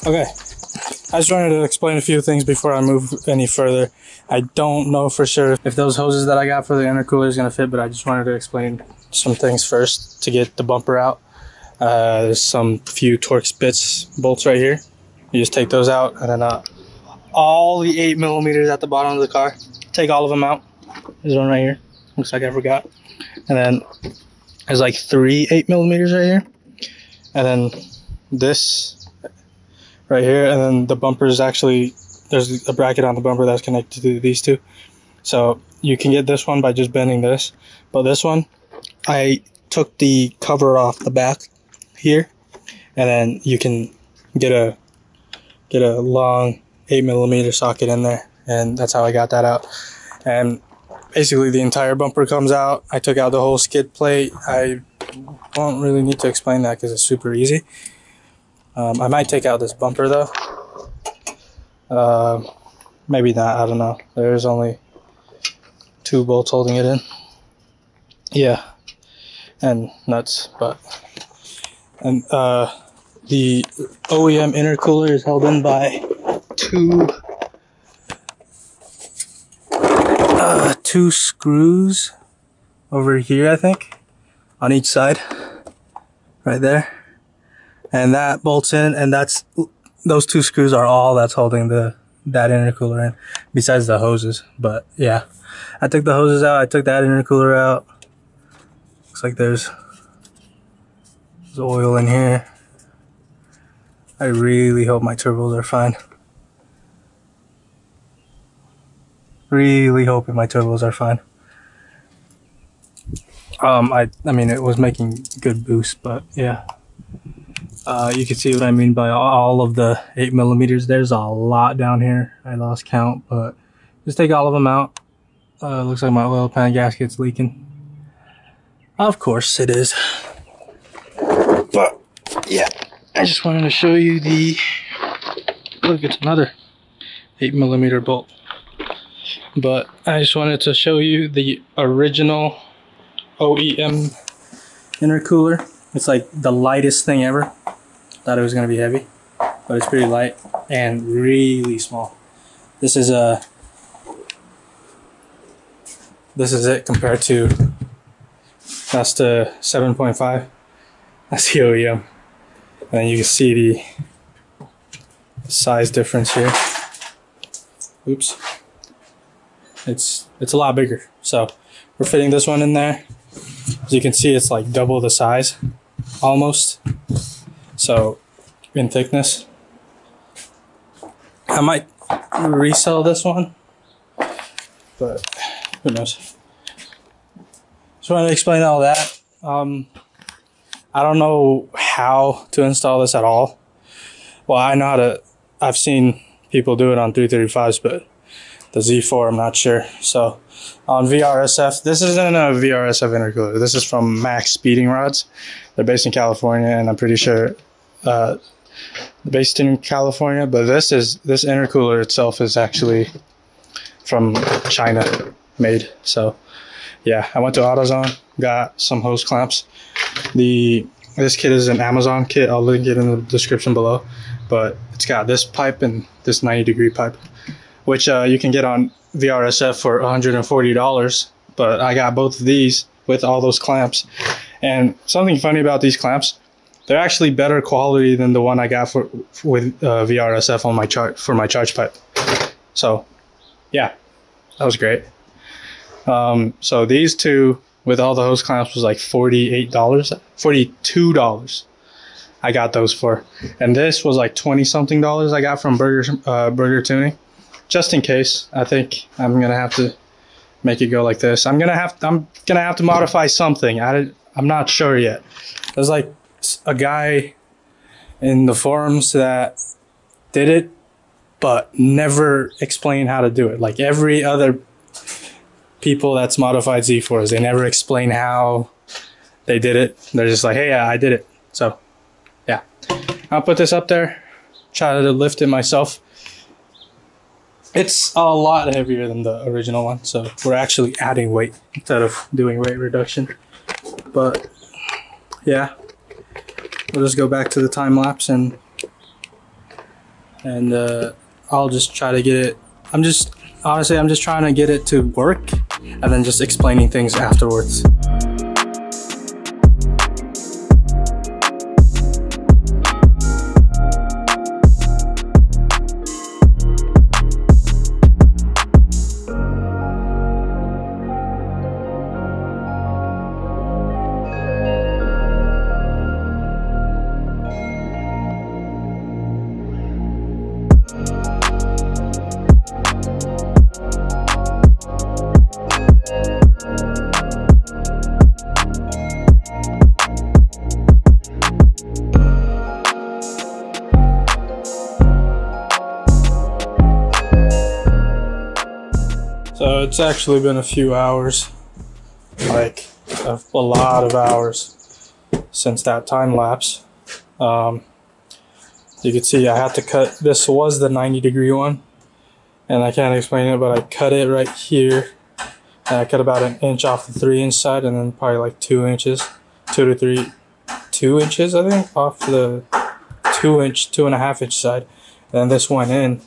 Okay, I just wanted to explain a few things before I move any further. I don't know for sure if those hoses that I got for the intercooler is going to fit, but I just wanted to explain some things first to get the bumper out. There's some few Torx bits, bolts right here. You just take those out, and then all the 8mm at the bottom of the car, take all of them out. There's one right here. Looks like I forgot. And then there's like 3 8mm right here. And then this right here, and then the bumper is actually, there's a bracket on the bumper that's connected to these two. So you can get this one by just bending this, but this one, I took the cover off the back here, and then you can get a long 8mm socket in there, and that's how I got that out. And basically the entire bumper comes out. I took out the whole skid plate. I won't really need to explain that because it's super easy. I might take out this bumper though. Maybe not, I don't know. There's only 2 bolts holding it in. Yeah, and nuts, but. And the Oem Intercooler is held in by two screws over here, I think, on each side, right there. And that bolts in, and those 2 screws are all that's holding that intercooler in, besides the hoses. But yeah, I took the hoses out, I took that intercooler out. Looks like there's oil in here. I really hope my turbos are fine. Really hoping my turbos are fine. I mean, it was making good boost, but yeah. You can see what I mean by all of the 8mm. There's a lot down here. I lost count, but just take all of them out. Looks like my oil pan gasket's leaking. Of course it is. But yeah, I just wanted to show you look, it's another 8mm bolt. But I just wanted to show you the original OEM intercooler. It's like the lightest thing ever. Thought it was gonna be heavy, but it's pretty light and really small. This is it compared to, that's the 7.5. That's the OEM. And then you can see the size difference here. Oops. It's a lot bigger. So we're fitting this one in there. As you can see, it's like double the size, almost. So in thickness. I might resell this one, but who knows. Just wanted to explain all that. I don't know how to install this at all. Well, I know how to, I've seen people do it on 335s, but the Z4, I'm not sure. So on VRSF, this isn't a VRSF intercooler. This is from Max Speeding Rods. They're based in California, and I'm pretty sure based in California, but this intercooler itself is actually from China made. So yeah, I went to AutoZone, got some hose clamps. This kit is an Amazon kit. I'll link it in the description below, but it's got this pipe and this 90-degree pipe, which you can get on VRSF for $140, but I got both of these with all those clamps. And something funny about these clamps, they're actually better quality than the one I got with VRSF on for my charge pipe. So yeah, that was great. So these two with all the hose clamps was like $42 I got those for, and this was like $20-something I got from Burger Tuning. Just in case, I think I'm gonna have to make it go like this. I'm gonna have to modify something. I'm not sure yet. There's like a guy in the forums that did it, but never explained how to do it. Like every other people that's modified Z4s, they never explain how they did it. They're just like, hey, yeah, I did it. So yeah, I'll put this up there, try to lift it myself. It's a lot heavier than the original one, so we're actually adding weight instead of doing weight reduction. But yeah, we'll just go back to the time lapse and and I'll just try to get it. I'm just trying to get it to work, and then just explaining things afterwards. So it's actually been a few hours, like a lot of hours since that time lapse. You can see I had to cut, this was the 90-degree one, and I can't explain it, but I cut it right here, and I cut about an inch off the 3-inch side, and then probably like 2 inches, 2 inches I think, off the 2.5-inch side, and then this went in,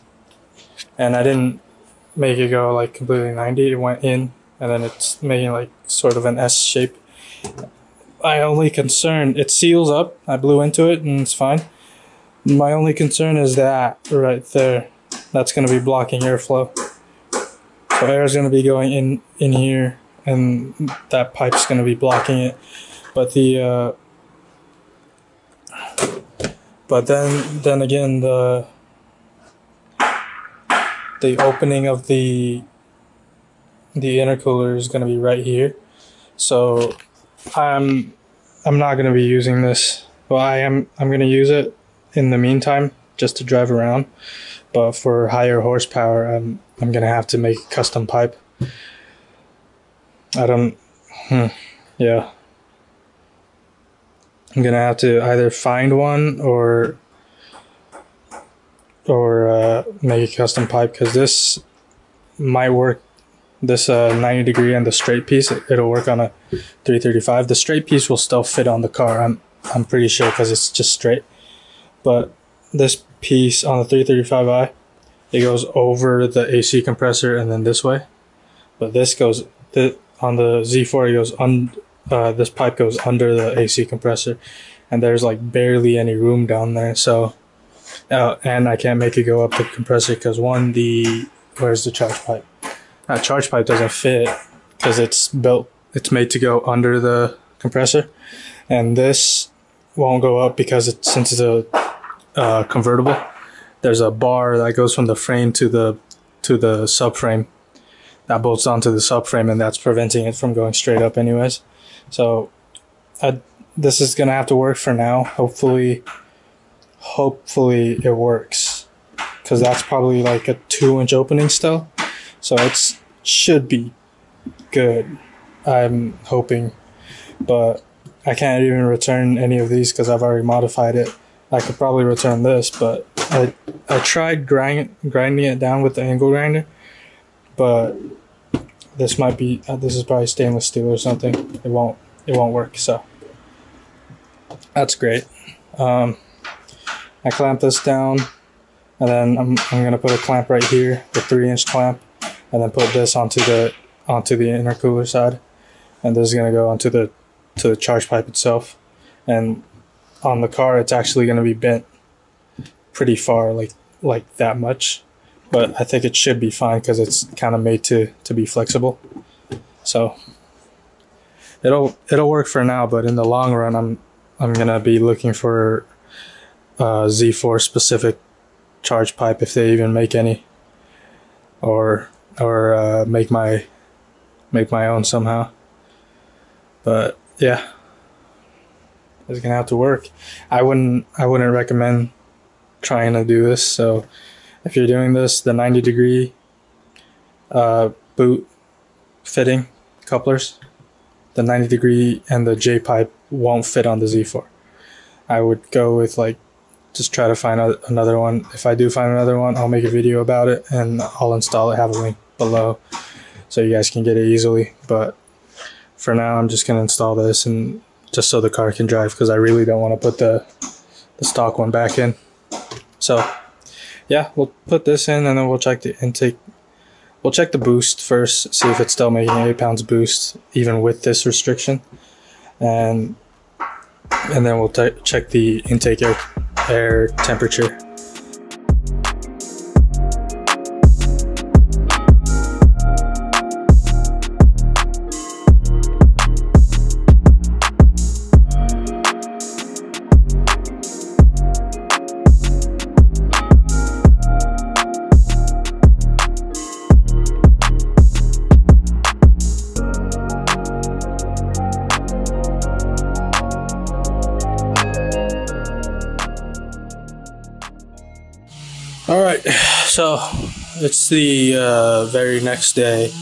and I didn't make it go like completely 90. It went in, and then it's making like sort of an S shape. My only concern, it seals up. I blew into it and it's fine. My only concern is that right there, that's going to be blocking airflow. So air is going to be going in here, and that pipe's going to be blocking it. But the but then again, the opening of the intercooler is going to be right here, so I'm not going to be using this. Well, I'm going to use it in the meantime just to drive around, but for higher horsepower I'm going to have to make a custom pipe. Yeah, I'm going to have to either find one or make a custom pipe, because this might work. This 90-degree and the straight piece, it'll work on a 335. The straight piece will still fit on the car, I'm pretty sure, because it's just straight. But this piece on the 335i, it goes over the AC compressor and then this way. But this goes on the Z4, it goes this pipe goes under the AC compressor, and there's like barely any room down there. So and I can't make it go up the compressor because where's the charge pipe? That charge pipe doesn't fit because it's made to go under the compressor, and this won't go up because since it's a convertible, there's a bar that goes from the frame to the subframe that bolts onto the subframe, and that's preventing it from going straight up anyways. So this is gonna have to work for now. Hopefully it works, because that's probably like a 2-inch opening still, so it should be good, I'm hoping. But I can't even return any of these because I've already modified it. I could probably return this, but I tried grinding it down with the angle grinder, but this is probably stainless steel or something. It won't work, so that's great. I clamp this down, and then I'm gonna put a clamp right here, the 3-inch clamp, and then put this onto the intercooler side, and this is gonna go onto the charge pipe itself. And on the car, it's actually gonna be bent pretty far, like that much, but I think it should be fine because it's kind of made to be flexible. So it'll work for now, but in the long run, I'm gonna be looking for Z4 specific charge pipe, if they even make any, or make my own somehow. But yeah, it's gonna have to work. I wouldn't recommend trying to do this. So if you're doing this, the 90-degree boot fitting couplers, the 90-degree and the J pipe won't fit on the Z4. I would go with just try to find another one. If I do find another one, I'll make a video about it and I'll install it, have a link below so you guys can get it easily. But for now, I'm just going to install this, and just so the car can drive, because I really don't want to put the stock one back in. So yeah, we'll put this in and then we'll check the intake. We'll check the boost first, see if it's still making 8 pounds boost even with this restriction, and then we'll check the intake air temperature. Alright, so it's the very next day.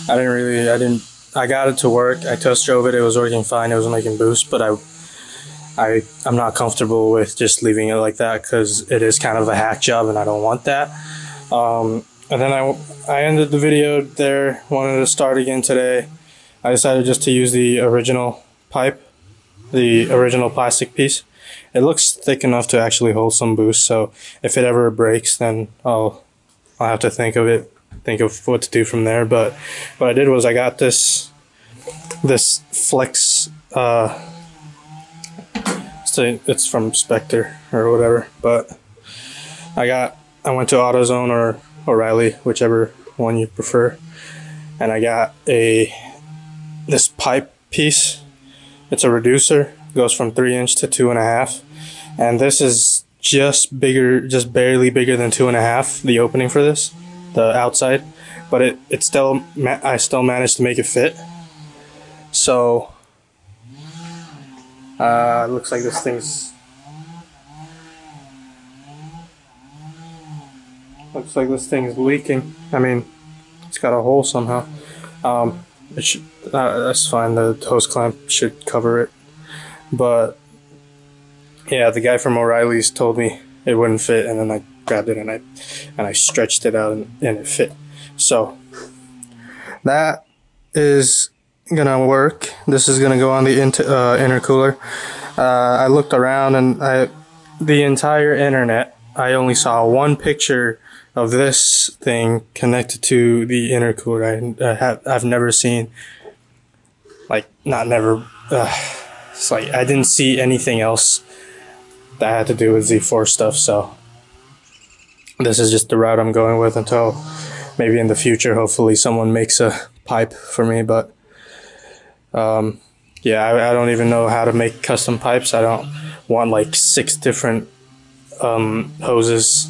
I got it to work. I test drove it. It was working fine. It was making boost, but I'm not comfortable with just leaving it like that because it is kind of a hack job and I don't want that. And then I ended the video there, wanted to start again today. I decided just to use the original pipe, the original plastic piece. It looks thick enough to actually hold some boost, so if it ever breaks, then I'll have to think of what to do from there. But what I did was I got this flex, it's from Spectre or whatever, but I went to AutoZone or O'Reilly, whichever one you prefer, and I got this pipe piece. It's a reducer, goes from 3" to 2.5, and this is just barely bigger than 2.5, the opening for this, the outside, but I still managed to make it fit. So looks like this thing's leaking. I mean, it's got a hole somehow. That's fine. The hose clamp should cover it. But yeah, the guy from O'Reilly's told me it wouldn't fit, and then I grabbed it and I stretched it out and it fit. So that is gonna work. This is gonna go on the intercooler. I looked around and the entire internet, I only saw one picture of this thing connected to the intercooler. I've never seen, like, not never. It's like I didn't see anything else that had to do with Z4 stuff, so this is just the route I'm going with until maybe in the future, hopefully someone makes a pipe for me. But yeah, I don't even know how to make custom pipes. I don't want like 6 different hoses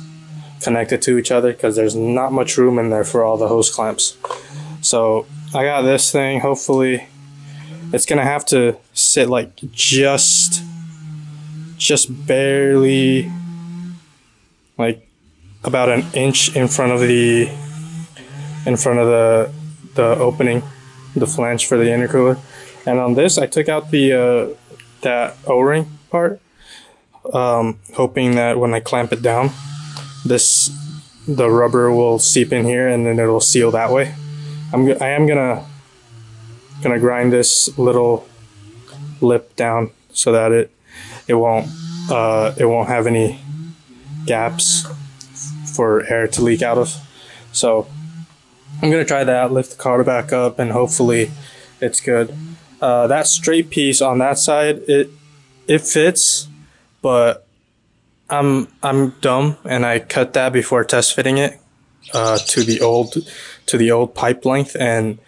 connected to each other because there's not much room in there for all the hose clamps. So I got this thing. Hopefully it's gonna have to sit like just barely, like about 1 inch in front of the opening, the flange for the intercooler. And on this, I took out the that O-ring part, hoping that when I clamp it down, the rubber will seep in here and then it'll seal that way. I am gonna grind this little lip down so that it won't have any gaps for air to leak out of. So I'm gonna try that, lift the car back up, and hopefully it's good. That straight piece on that side, it fits, but I'm dumb and I cut that before test fitting it to the old pipe length, and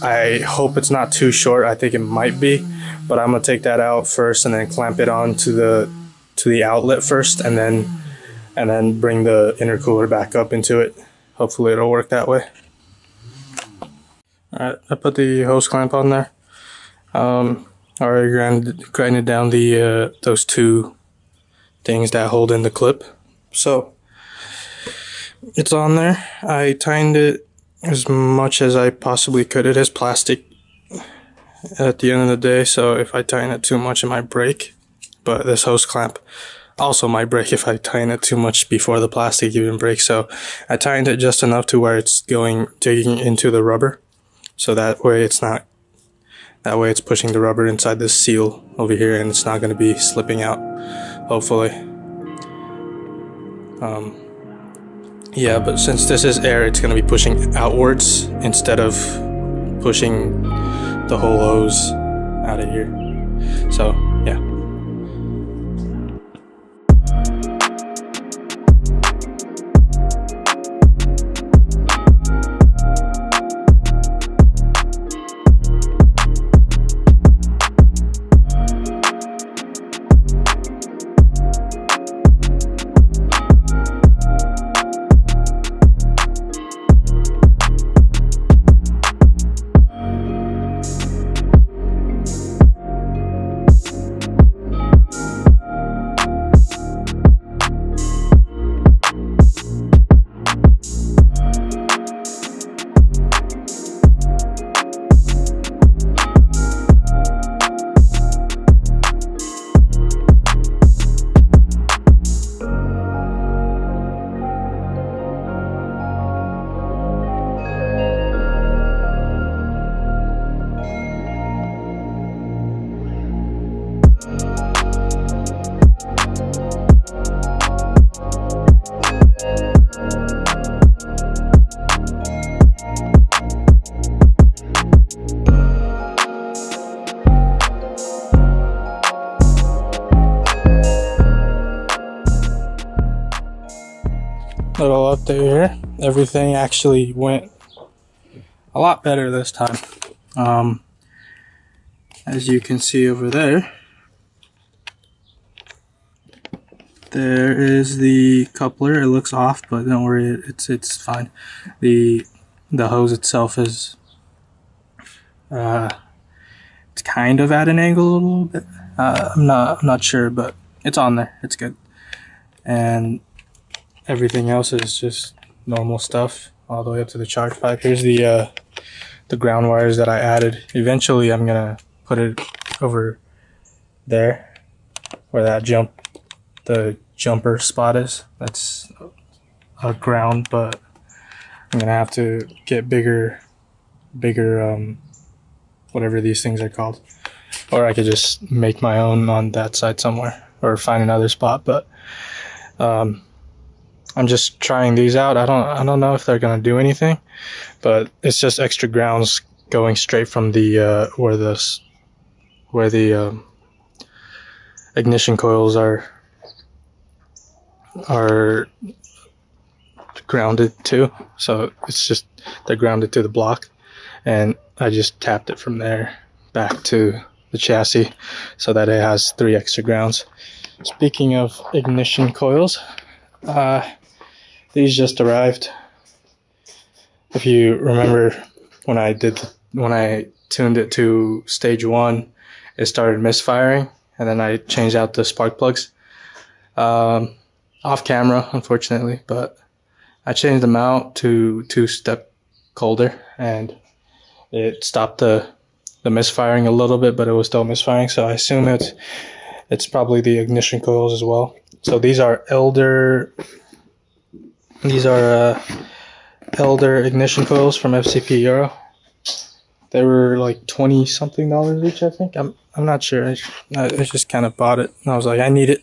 I hope it's not too short. I think it might be, but I'm gonna take that out first and then clamp it on to the outlet first, and then bring the intercooler back up into it. Hopefully it'll work that way. Alright, I put the hose clamp on there. Already grinded down the those 2 things that hold in the clip. So it's on there. I tightened it as much as I possibly could. It is plastic at the end of the day, so if I tighten it too much it might break. But this hose clamp also might break if I tighten it too much before the plastic even breaks. So I tightened it just enough to where it's digging into the rubber. So that way it's pushing the rubber inside this seal over here and it's not going to be slipping out, hopefully. Yeah, but since this is air, it's going to be pushing outwards instead of pushing the whole hose out of here. So yeah. Little update here. Everything actually went a lot better this time. As you can see over there, there is the coupler. It looks off, but don't worry, it's fine. The hose itself is it's kind of at an angle a little bit. I'm not sure, but it's on there. It's good. And everything else is just normal stuff all the way up to the charge pipe. Here's the ground wires that I added. Eventually I'm gonna put it over there where that the jumper spot is. That's a ground, but I'm gonna have to get bigger whatever these things are called, or I could just make my own on that side somewhere or find another spot. But I'm just trying these out. I don't know if they're gonna do anything, but it's just extra grounds going straight from the where the ignition coils are grounded to. So it's just they're grounded to the block, and I just tapped it from there back to the chassis so that it has 3 extra grounds. Speaking of ignition coils, these just arrived. If you remember when I tuned it to stage 1, it started misfiring, and then I changed out the spark plugs off camera, unfortunately, but I changed them out to 2-step colder, and it stopped the misfiring a little bit, but it was still misfiring. So I assume it's probably the ignition coils as well. So these are Elder ignition coils from FCP Euro. They were like $20 something each, I think. I'm not sure. I just kind of bought it, and I was like, I need it.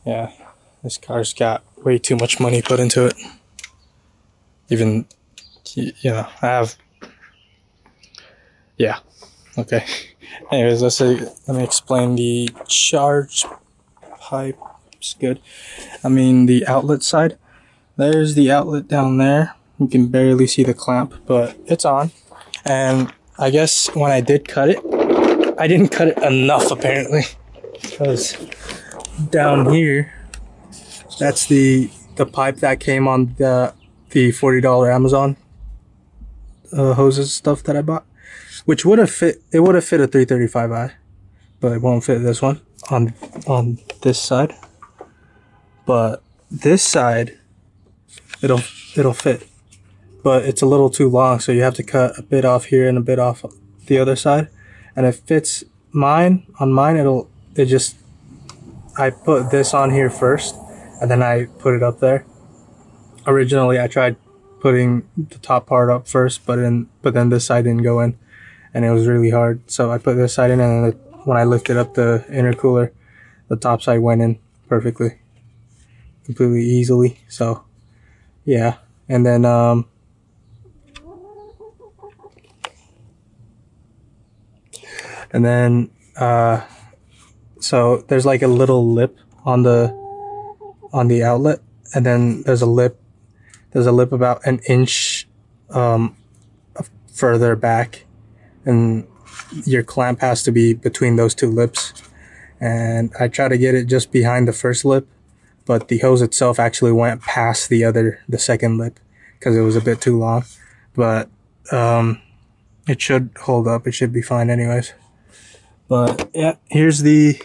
Yeah, this car's got way too much money put into it. Even, you know, I have. Yeah. Okay. Anyways, let me explain the charge pipe. It's good. I mean, the outlet side. There's the outlet down there. You can barely see the clamp, but it's on. And I guess when I did cut it, I didn't cut it enough apparently, because down here, that's the pipe that came on the $40 Amazon hoses stuff that I bought, which would have fit. It would have fit a 335i, but it won't fit this one on this side. But this side, it'll fit, but it's a little too long, so you have to cut a bit off here and a bit off the other side, and it fits mine. On mine, I put this on here first, and then I put it up there. Originally, I tried putting the top part up first, but then this side didn't go in, and it was really hard. So I put this side in, and then when I lifted up the intercooler, the top side went in perfectly. completely easily. So yeah, and then so there's like a little lip on the outlet, and then there's a lip about an inch further back, and your clamp has to be between those two lips. And I tried to get it just behind the first lip, but the hose itself actually went past the second lip because it was a bit too long. But it should hold up. It should be fine anyways. But yeah, here's the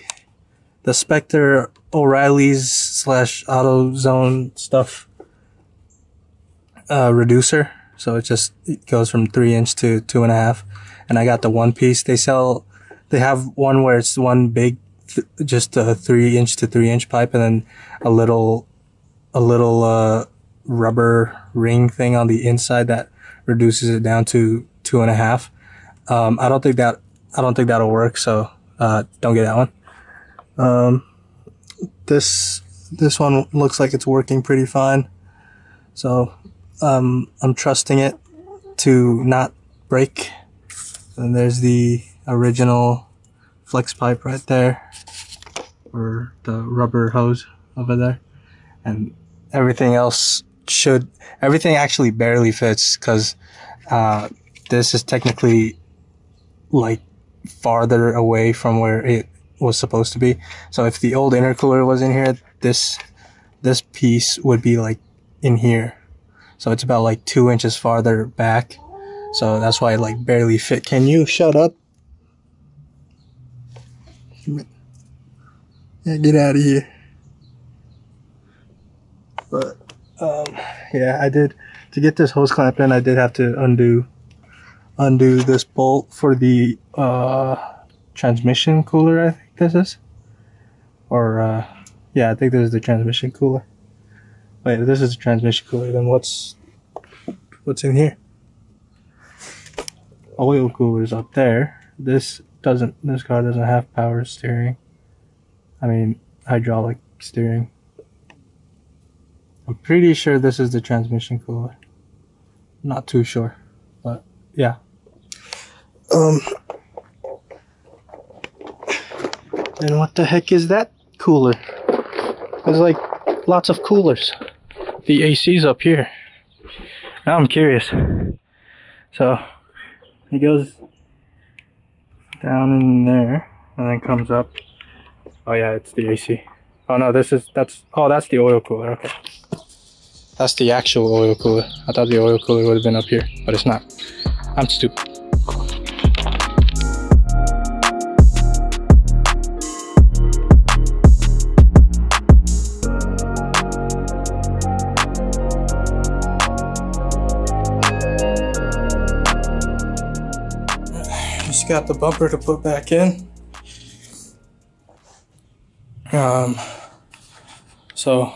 Spectre O'Reilly's / AutoZone stuff reducer. So it goes from 3" to 2.5, and I got the one piece. They have one where it's one big, just a 3" to 3" pipe, and then a little rubber ring thing on the inside that reduces it down to 2.5. I don't think that'll work. So don't get that one. This one looks like it's working pretty fine. So I'm trusting it to not break. And there's the original flex pipe right there, or the rubber hose over there, and everything actually barely fits, because this is technically like farther away from where it was supposed to be. So if the old intercooler was in here, this piece would be like in here. So it's about like 2 inches farther back. So that's why it like barely fit. Can you shut up? Yeah, get out of here. But yeah, I did, to get this hose clamp in, I did have to undo this bolt for the transmission cooler, I think this is. Or yeah, I think this is the transmission cooler. Wait, this is the transmission cooler. Then what's in here? Oil cooler's up there. This car doesn't have power steering. I mean, hydraulic steering. I'm pretty sure this is the transmission cooler. Not too sure, but yeah. And what the heck is that cooler? There's like lots of coolers. The AC's up here. Now I'm curious. So it goes down in there and then comes up. Oh yeah, it's the AC. Oh no, that's the oil cooler. Okay. That's the actual oil cooler. I thought the oil cooler would have been up here, but it's not. I'm stupid. Just got the bumper to put back in. So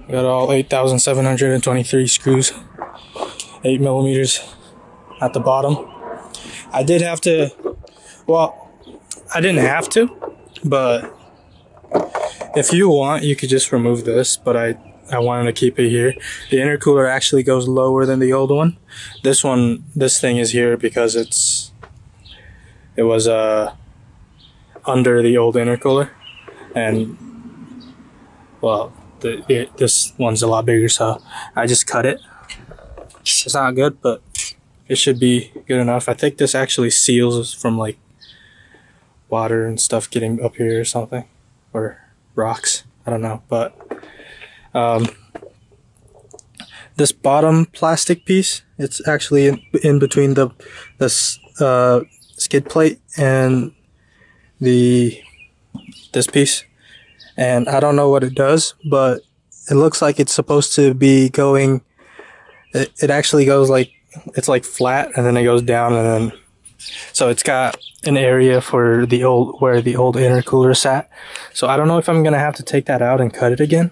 I got all 8,723 screws, 8 millimeters at the bottom. I did have to, well, I didn't have to, but if you want, you could just remove this, but I wanted to keep it here. The intercooler actually goes lower than the old one. This thing is here because it was under the old intercooler, and well, this one's a lot bigger, so I just cut it. It's not good, but it should be good enough. I think this actually seals from like water and stuff getting up here or something, or rocks, I don't know. But this bottom plastic piece, it's actually in between the skid plate and this piece, and I don't know what it does, but it looks like it's supposed to be going, it actually goes like, it's like flat, and then it goes down, and then, so it's got an area for where the old intercooler sat. So I don't know if I'm gonna have to take that out and cut it again,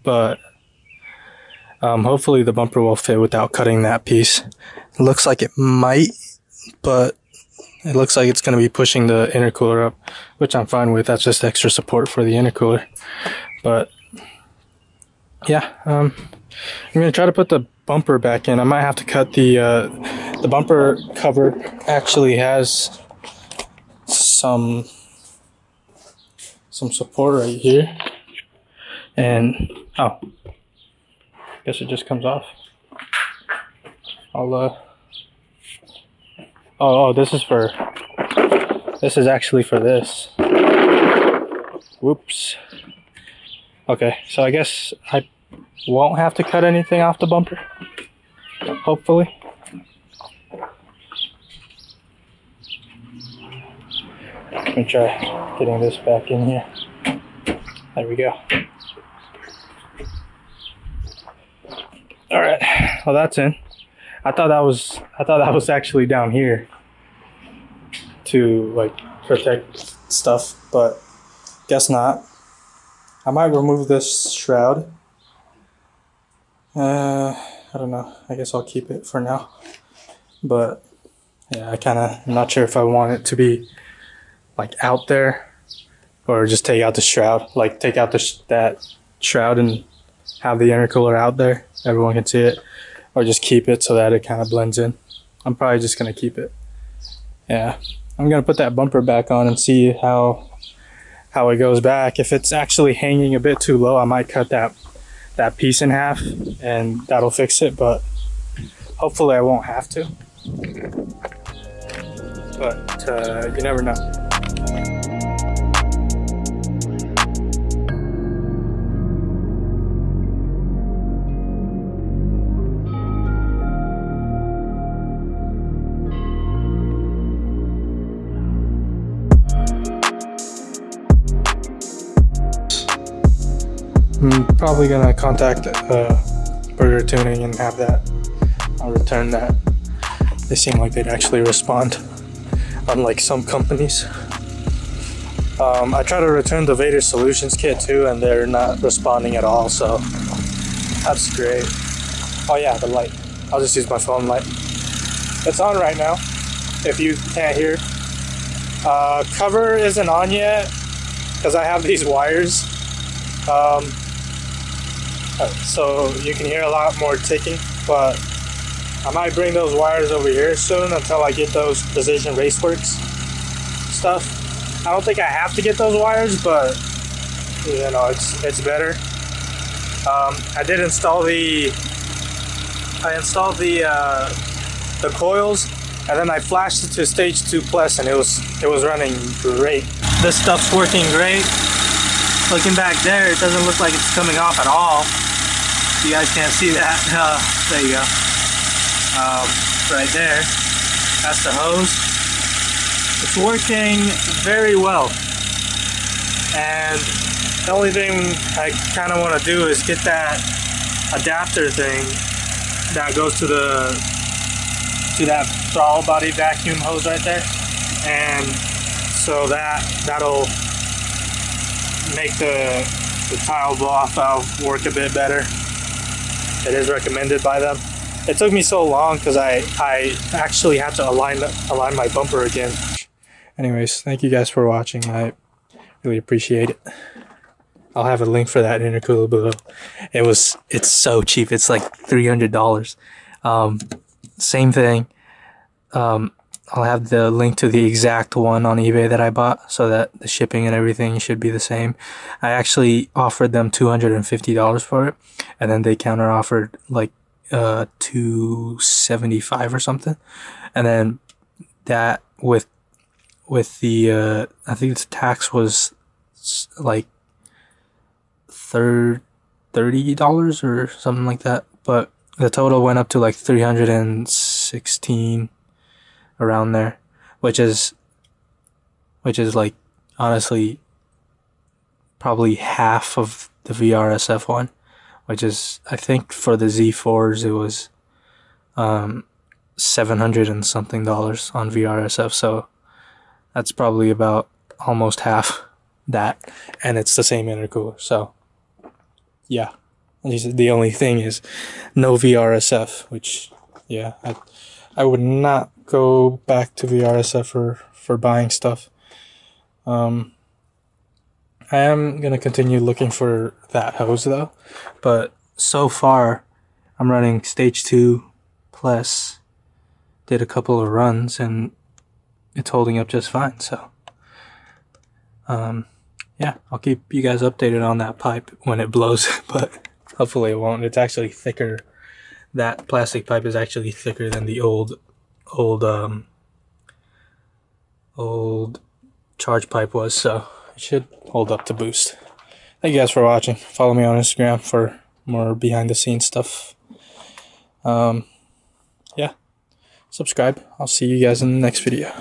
but hopefully the bumper will fit without cutting that piece. It looks like it might, but it looks like it's going to be pushing the intercooler up, which I'm fine with. That's just extra support for the intercooler. But yeah, I'm gonna try to put the bumper back in. I might have to cut the bumper cover. Actually has some support right here, and oh, guess it just comes off. I'll oh, this is actually for this. Whoops. Okay, so I guess I won't have to cut anything off the bumper, hopefully. Let me try getting this back in here. There we go. All right, well that's in. I thought that was actually down here to like protect stuff, but guess not. I might remove this shroud. I don't know. I guess I'll keep it for now. But yeah, I'm not sure if I want it to be like out there or just take out the shroud. Like take out that shroud and have the intercooler out there. Everyone can see it. Or just keep it so that it kind of blends in. I'm probably just going to keep it. Yeah. I'm going to put that bumper back on and see how it goes back. If it's actually hanging a bit too low, I might cut that piece in half and that'll fix it, but hopefully I won't have to. But you never know. I'm probably gonna contact Burger Tuning and have that. I'll return that. They seem like they'd actually respond, unlike some companies. I try to return the Vader Solutions kit too, and they're not responding at all, so that's great. Oh yeah, the light. I'll just use my phone light. It's on right now, if you can't hear. Cover isn't on yet, because I have these wires. So you can hear a lot more ticking, but I might bring those wires over here soon until I get those Precision Raceworks stuff. I don't think I have to get those wires, but you know, it's better. I did install the coils, and then I flashed it to stage 2 plus, and it was running great. This stuff's working great. Looking back there, it doesn't look like it's coming off at all. You guys can't see that. There you go. Right there. That's the hose. It's working very well. And the only thing I kind of want to do is get that adapter thing that goes to that throttle body vacuum hose right there. And so that'll make the tile blow-off valve work a bit better. It is recommended by them. It took me so long because I actually had to align my bumper again. Anyways, thank you guys for watching. I really appreciate it. I'll have a link for that intercooler below. It's so cheap. It's like $300. Same thing. I'll have the link to the exact one on eBay that I bought, so that the shipping and everything should be the same. I actually offered them $250 for it, and then they counter offered like $275 or something. And then that with the I think the tax was like $30 or something like that, but the total went up to like $316 around there, which is like honestly probably half of the VRSF one, which is, I think for the Z4s it was $700 and something on VRSF, so that's probably about almost half that, and it's the same intercooler. So yeah, the only thing is no VRSF, which yeah, I would not go back to VRSF for buying stuff. I I am going to continue looking for that hose though, but so far I'm running stage 2 plus, did a couple of runs and it's holding up just fine. So yeah, I'll keep you guys updated on that pipe when it blows, but hopefully it won't. It's actually thicker. That plastic pipe is actually thicker than the old charge pipe was, so it should hold up to boost. Thank you guys for watching. Follow me on Instagram for more behind the scenes stuff. Yeah, subscribe. I'll see you guys in the next video.